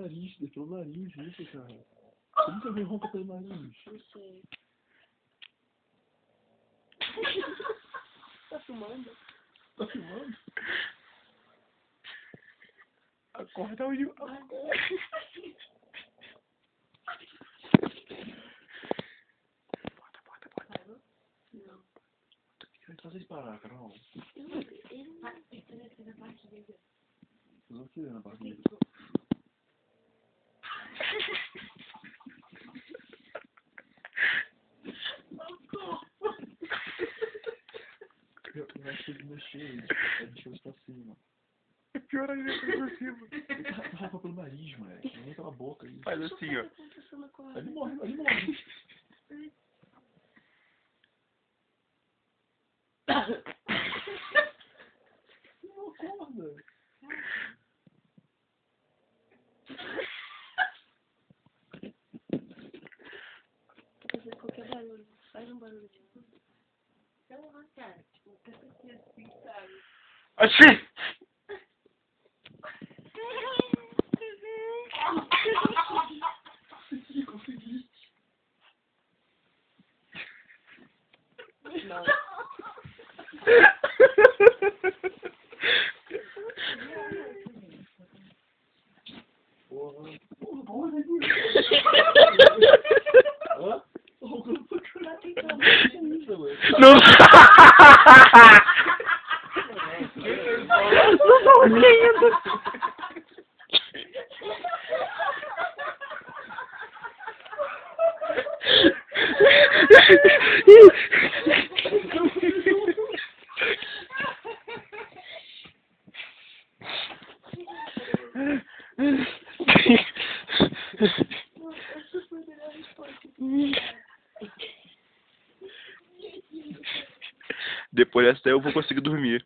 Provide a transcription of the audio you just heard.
nariz, pelo nariz, isso, cara. Como que alguém ronca pelo nariz? Não sei. Tá filmando? Tá filmando? Acorda, Will. Parou? Não. Vocês parar, Carol. Ele não vai fazer a parte dele. Fazer o que na parte dele? Eu acho que ele mexeu isso pra cima. É pior ainda que por cima. Ele tá ronca pelo nariz, moleque. Nem pela boca. Isso. Faz assim, ó. Ele morre, ele morre. Não acorda. Tô fazendo qualquer barulho. Faz um barulho de novo. Então, cara, tipo, pensa que assim, sabe? Assim! Consegui. Não. Porra. Porra, hã? Roncando pra caralho. Que isso, mano? Não! Não tô rindo! Depois dessa daí eu vou conseguir dormir.